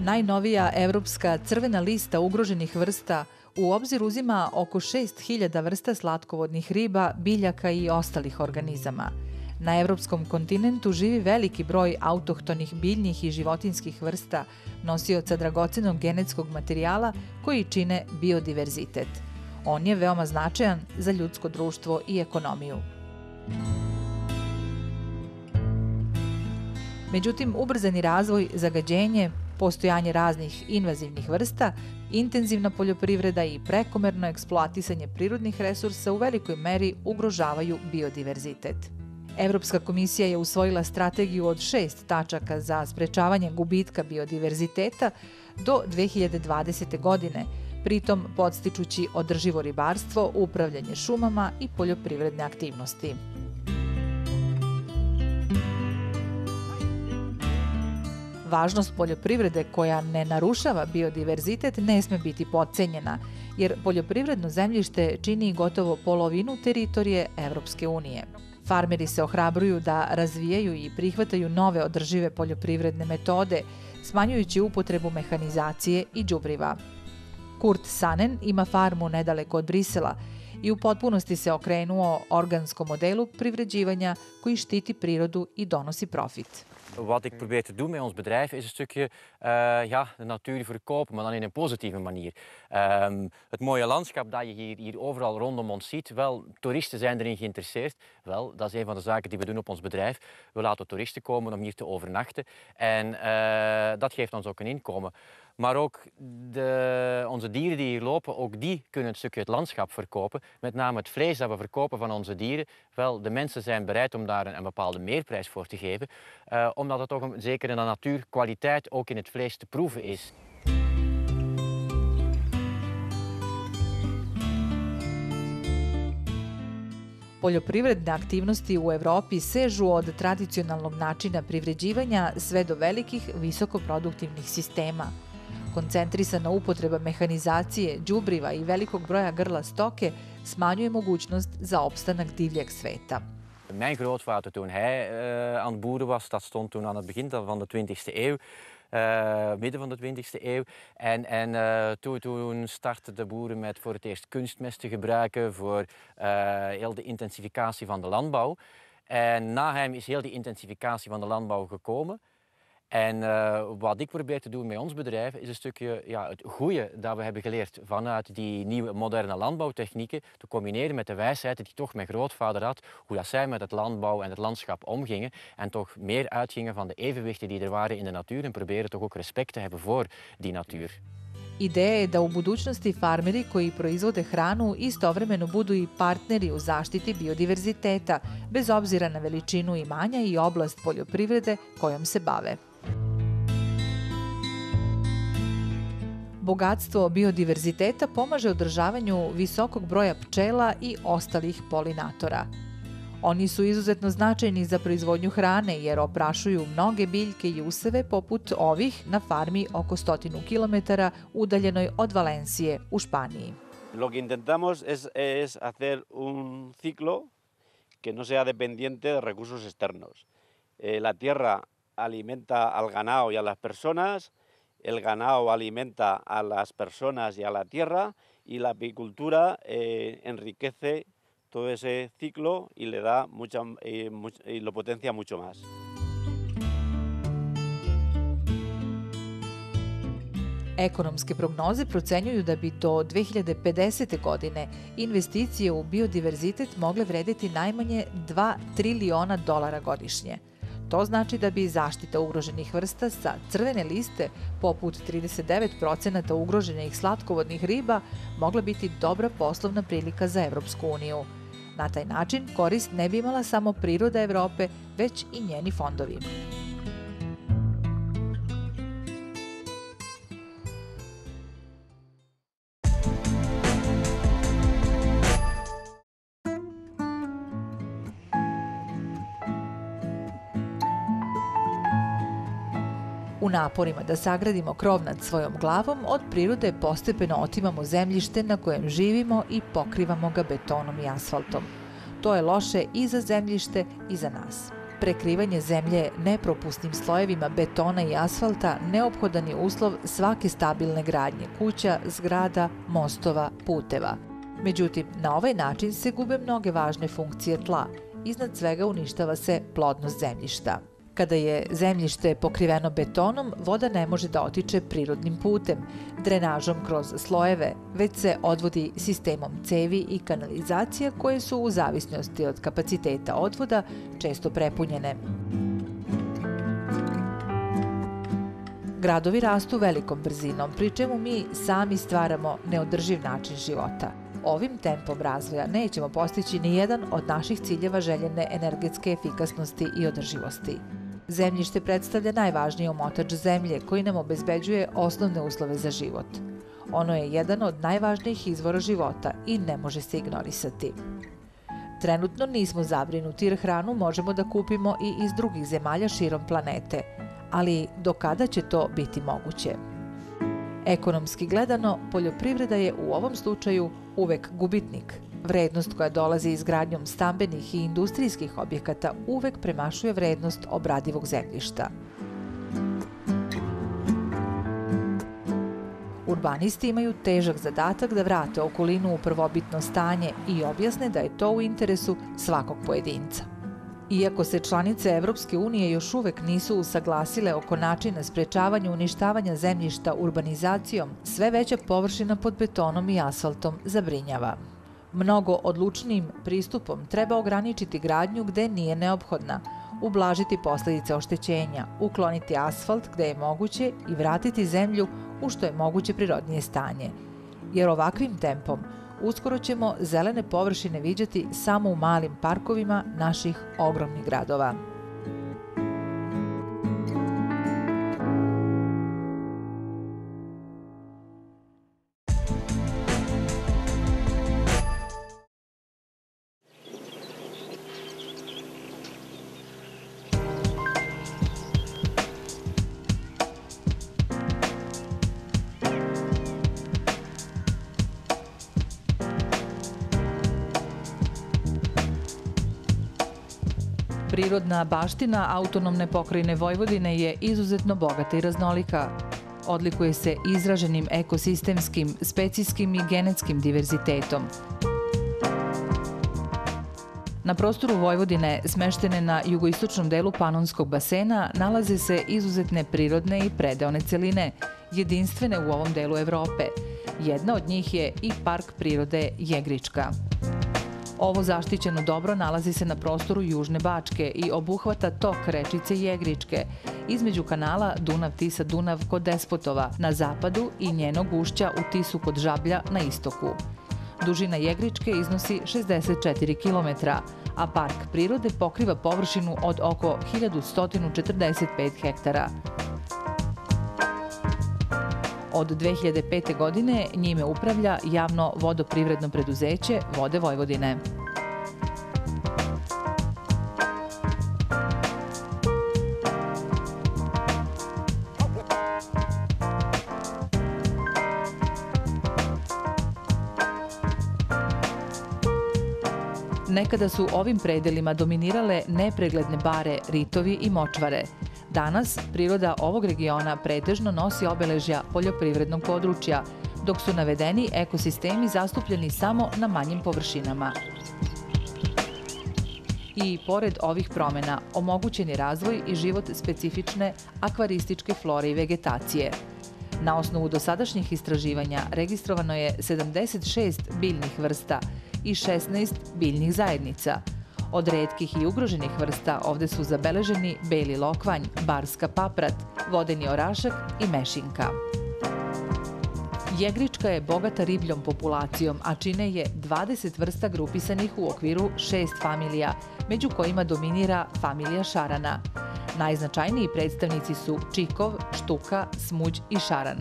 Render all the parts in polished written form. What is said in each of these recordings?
Najnovija evropska crvena lista ugroženih vrsta u obzir uzima oko 6.000 vrsta slatkovodnih riba, biljaka i ostalih organizama. Na evropskom kontinentu živi veliki broj autohtonih biljnih i životinjskih vrsta, nosioca dragocenog genetskog materijala koji čine biodiverzitet. On je veoma značajan za ljudsko društvo i ekonomiju. Međutim, ubrzani razvoj, zagađenje, postojanje raznih invazivnih vrsta, intenzivna poljoprivreda i prekomerno eksploatisanje prirodnih resursa u velikoj meri ugrožavaju biodiverzitet. Evropska komisija je usvojila strategiju od 6 tačaka za sprečavanje gubitka biodiverziteta do 2020. godine, pritom podstičući održivo ribarstvo, upravljanje šumama i poljoprivredne aktivnosti. Važnost poljoprivrede koja ne narušava biodiverzitet ne sme biti potcenjena, jer poljoprivredno zemljište čini gotovo polovinu teritorije Evropske unije. Farmeri se ohrabruju da razvijaju i prihvataju nove održive poljoprivredne metode, smanjujući upotrebu mehanizacije i đubriva. Kurt Sanen ima farmu nedaleko od Brisela i u potpunosti se okrenuo organskom modelu privređivanja koji štiti prirodu i donosi profit. Wat ik probeer te doen met ons bedrijf is een stukje de natuur verkopen, maar dan in een positieve manier. Het mooie landschap dat je hier overal rondom ons ziet, wel, toeristen zijn erin geïnteresseerd. Wel, dat is een van de zaken die we doen op ons bedrijf. We laten toeristen komen om hier te overnachten en dat geeft ons ook een inkomen. Maar ook onze dieren die hier lopen, ook die kunnen een stukje het landschap verkopen. Met name het vlees dat we verkopen van onze dieren. Wel, de mensen zijn bereid om daar een bepaalde meerprijs voor te geven. Omdat het toch zeker in de natuurkwaliteit ook in het vlees te proeven is. Poljoprivredne aktivnosti u Evropi sežu od tradicionalnog načina privređivanja sve do velikih visokoproduktivnih sistema. Koncentrisana upotreba mehanizacije, đubriva i velikog broja grla stoke smanjuje mogućnost za opstanak divljeg sveta. Mijn grootvader, toen hij aan het boeren was, dat stond toen aan het begin van de 20e eeuw. Midden van de 20e eeuw. En toen startten de boeren met voor het eerst kunstmest te gebruiken voor heel de intensificatie van de landbouw. En na hem is heel die intensificatie van de landbouw gekomen. En wat ik probeer te doen met ons bedrijf is een stukje het goede dat we hebben geleerd vanuit die nieuwe moderne landbouwtechnieken te combineren met de wijsheid die toch mijn grootvader had, hoe dat zij met het landbouw en het landschap omgingen en toch meer uitgingen van de evenwichten die er waren in de natuur en proberen toch ook respect te hebben voor die natuur. Ideja je da u budućnosti farmeri koji proizvode hranu istovremeno budu i partneri u zaštiti biodiverziteta, bez obzira na veličinu imanja i oblast poljoprivrede kojom se bave. Bogatstvo biodiverziteta pomaže održavanju visokog broja pčela i ostalih polinatora. Oni su izuzetno značajni za proizvodnju hrane jer oprašuju mnoge biljke i useve poput ovih na farmi oko 100 km udaljenoj od Valencije u Španiji. Lo que intentamos es hacer un ciclo que no sea dependiente de recursos externos. La tierra alimenta al ganado y a las personas, el ganado alimenta a las personas y a la tierra y la apicultura enriquece todo ese ciclo y le da y lo potencia mucho más. Ekonomske prognoze procenjuju da bi do 2050. godine investicije u biodiverzitet mogle vrediti najmanje $2 triliona godišnje. To znači da bi zaštita ugroženih vrsta sa crvene liste, poput 39% ugroženih slatkovodnih riba, mogla biti dobra poslovna prilika za Evropsku uniju. Na taj način korist ne bi imala samo priroda Evrope, već i njeni fondovi. U naporima da sagradimo krov nad svojom glavom, od prirode postepeno otimamo zemljište na kojem živimo i pokrivamo ga betonom i asfaltom. To je loše i za zemljište i za nas. Prekrivanje zemlje nepropusnim slojevima betona i asfalta neophodan je uslov svake stabilne gradnje kuća, zgrada, mostova, puteva. Međutim, na ovaj način se gube mnoge važne funkcije tla. Iznad svega uništava se plodnost zemljišta. Kada je zemljište pokriveno betonom, voda ne može da otiče prirodnim putem, drenažom kroz slojeve, već se odvodi sistemom cevi i kanalizacija koje su u zavisnosti od kapaciteta odvoda često prepunjene. Gradovi rastu velikom brzinom, pri čemu mi sami stvaramo neodrživ način života. Ovim tempom razvoja nećemo postići ni jedan od naših ciljeva željene energetske efikasnosti i održivosti. Zemljište predstavlja najvažniji omotač zemlje koji nam obezbeđuje osnovne uslove za život. Ono je jedan od najvažnijih izvora života i ne može se ignorisati. Trenutno nismo zabrinuti jer hranu možemo da kupimo i iz drugih zemalja širom planete, ali do kada će to biti moguće? Ekonomski gledano, poljoprivreda je u ovom slučaju uvek gubitnik. Vrednost koja dolazi izgradnjom stambenih i industrijskih objekata uvek premašuje vrednost obradivog zemljišta. Urbanisti imaju težak zadatak da vrate okolinu u prvobitno stanje i objasne da je to u interesu svakog pojedinca. Iako se članice Evropske unije još uvek nisu usaglasile oko načina sprečavanja uništavanja zemljišta urbanizacijom, sve veća površina pod betonom i asfaltom zabrinjava. Mnogo odlučnijim pristupom treba ograničiti gradnju gde nije neophodna, ublažiti posledice oštećenja, ukloniti asfalt gde je moguće i vratiti zemlju u što je moguće prirodnije stanje. Jer ovakvim tempom uskoro ćemo zelene površine viđati samo u malim parkovima naših ogromnih gradova. Prirodna baština autonomne pokrajine Vojvodine je izuzetno bogata i raznolika. Odlikuje se izraženim ekosistemskim, specijskim i genetskim diverzitetom. Na prostoru Vojvodine, smeštene na jugoistočnom delu Panonskog basena, nalaze se izuzetne prirodne i predeone celine, jedinstvene u ovom delu Evrope. Jedna od njih je i Park prirode Jegrička. Ovo zaštićeno dobro nalazi se na prostoru Južne Bačke i obuhvata tok rečice Jegričke, između kanala Dunav-Tisa-Dunav kod Despotova na zapadu i njenog ušća u Tisu kod Žablja na istoku. Dužina Jegričke iznosi 64 km, a park prirode pokriva površinu od oko 1145 hektara. Od 2005. godine njime upravlja javno vodoprivredno preduzeće Vode Vojvodine. Nekada su ovim predelima dominirale nepregledne bare, ritovi i močvare. Danas priroda ovog regiona pretežno nosi obeležja poljoprivrednog područja, dok su navedeni ekosistemi zastupljeni samo na manjim površinama. I pored ovih promena omogućen je razvoj i život specifične akvarističke flore i vegetacije. Na osnovu dosadašnjih istraživanja registrovano je 76 biljnih vrsta i 16 biljnih zajednica. Od retkih i ugroženih vrsta ovde su zabeleženi beli lokvanj, barska paprat, vodeni orašak i mešinka. Jegrička je bogata ribljom populacijom, a čine je 20 vrsta grupisanih u okviru 6 familija, među kojima dominira familija šarana. Najznačajniji predstavnici su čikov, štuka, smuđ i šaran.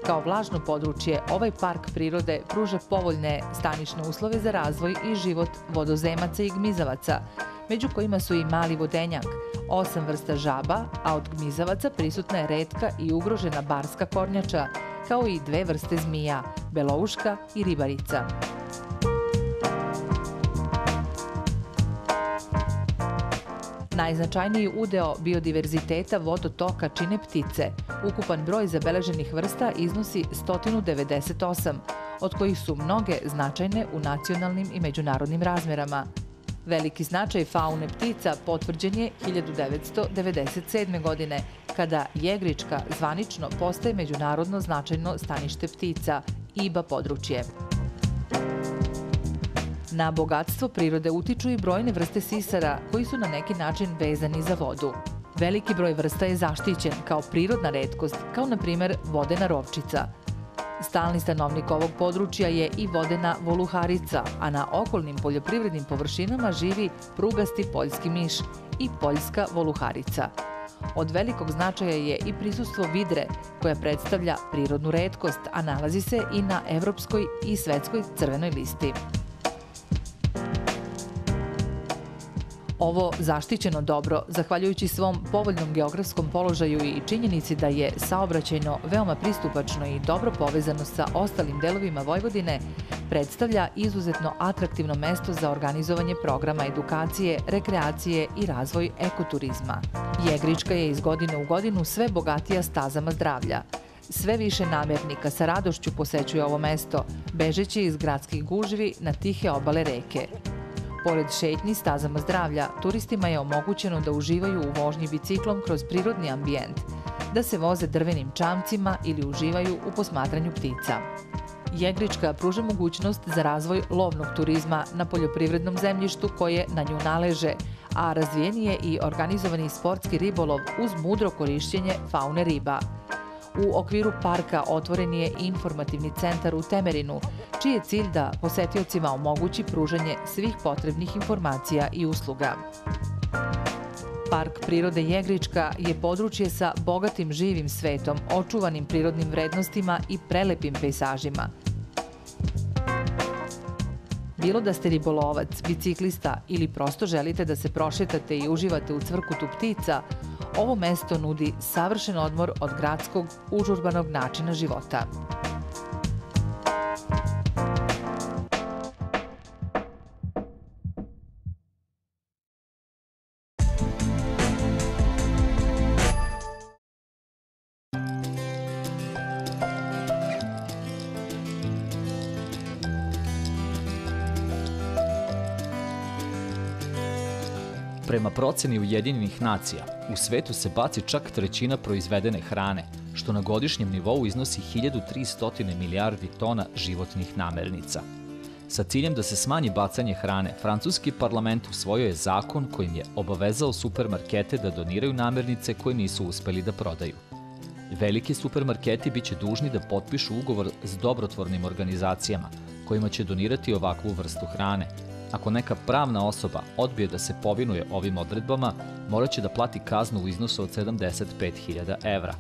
Kao vlažno područje, ovaj park prirode pruža povoljne stanične uslove za razvoj i život vodozemaca i gmizavaca, među kojima su i mali vodenjak, 8 vrsta žaba, a od gmizavaca prisutna je retka i ugrožena barska kornjača, kao i 2 vrste zmija, belouška i ribarica. Najznačajniji udeo biodiverziteta vodotoka čine ptice. Ukupan broj zabeleženih vrsta iznosi 198, od kojih su mnoge značajne u nacionalnim i međunarodnim razmerama. Veliki značaj faune ptica potvrđen je 1997. godine, kada Jegrička zvanično postaje međunarodno značajno stanište ptica, IBA područje. Na bogatstvo prirode utiču i brojne vrste sisara koji su na neki način vezani za vodu. Veliki broj vrsta je zaštićen kao prirodna retkost, kao na primer vodena rovčica. Stalni stanovnik ovog područja je i vodena voluharica, a na okolnim poljoprivrednim površinama živi prugasti poljski miš i poljska voluharica. Od velikog značaja je i prisustvo vidre, koja predstavlja prirodnu retkost, a nalazi se i na evropskoj i svetskoj crvenoj listi. Ovo zaštićeno dobro, zahvaljujući svom povoljnom geografskom položaju i činjenici da je saobraćajno veoma pristupačno i dobro povezano sa ostalim delovima Vojvodine, predstavlja izuzetno atraktivno mesto za organizovanje programa edukacije, rekreacije i razvoj ekoturizma. Jegrička je iz godine u godinu sve bogatija stazama zdravlja. Sve više namernika sa radošću posećuje ovo mesto, bežeći iz gradskih gužvi na tihe obale reke. Pored šetnji stazama zdravlja, turistima je omogućeno da uživaju u vožnji biciklom kroz prirodni ambijent, da se voze drvenim čamcima ili uživaju u posmatranju ptica. Jegrička pruža mogućnost za razvoj lovnog turizma na poljoprivrednom zemljištu koje na nju naleže, a razvijen je i organizovani sportski ribolov uz mudro korišćenje faune riba. U okviru parka otvoren je informativni centar u Temerinu, čiji je cilj da posetiocima omogući pružanje svih potrebnih informacija i usluga. Park prirode Jegrička je područje sa bogatim živim svetom, očuvanim prirodnim vrednostima i prelepim pejsažima. Bilo da ste ribolovac, biciklista ili prosto želite da se prošetate i uživate u cvrkutu ptica, ovo mesto nudi savršen odmor od gradskog, užurbanog načina života. Prema proceni Ujedinjenih nacija, u svetu se baci čak 1/3 proizvedene hrane, što na godišnjem nivou iznosi 1300 milijardi tona životnih namirnica. Sa ciljem da se smanji bacanje hrane, francuski parlament usvojio je zakon kojim je obavezao supermarkete da doniraju namirnice koje nisu uspeli da prodaju. Veliki supermarketi biće dužni da potpišu ugovor s dobrotvornim organizacijama kojima će donirati ovakvu vrstu hrane. Ako neka pravna osoba odbije da se povinuje ovim odredbama, morat će da plati kaznu u iznosu od 75.000 evra.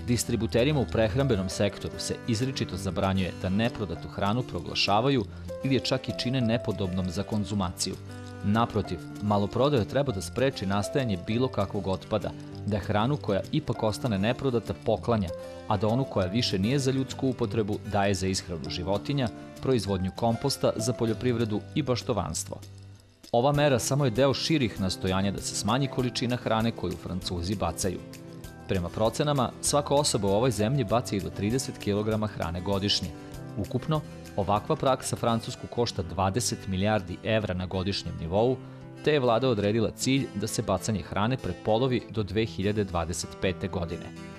Distributerima u prehrambenom sektoru se izričito zabranjuje da neprodatu hranu proglašavaju ili je čak i čine nepodobnom za konzumaciju. Naprotiv, maloprodaja treba da spreči nastajanje bilo kakvog otpada, da hranu koja ipak ostane neprodata poklanja, a da onu koja više nije za ljudsku upotrebu daje za ishranu životinja, proizvodnju komposta za poljoprivredu i baštovanstvo. Ova mera samo je deo širih nastojanja da se smanji količina hrane koju Francuzi bacaju. Prema procenama, svaka osoba u ovoj zemlji baci i do 30 kg hrane godišnje. Ukupno, ovakva praksa Francusku košta 20 milijardi evra na godišnjem nivou, te je vlada odredila cilj da se bacanje hrane prepolovi do 2025. godine.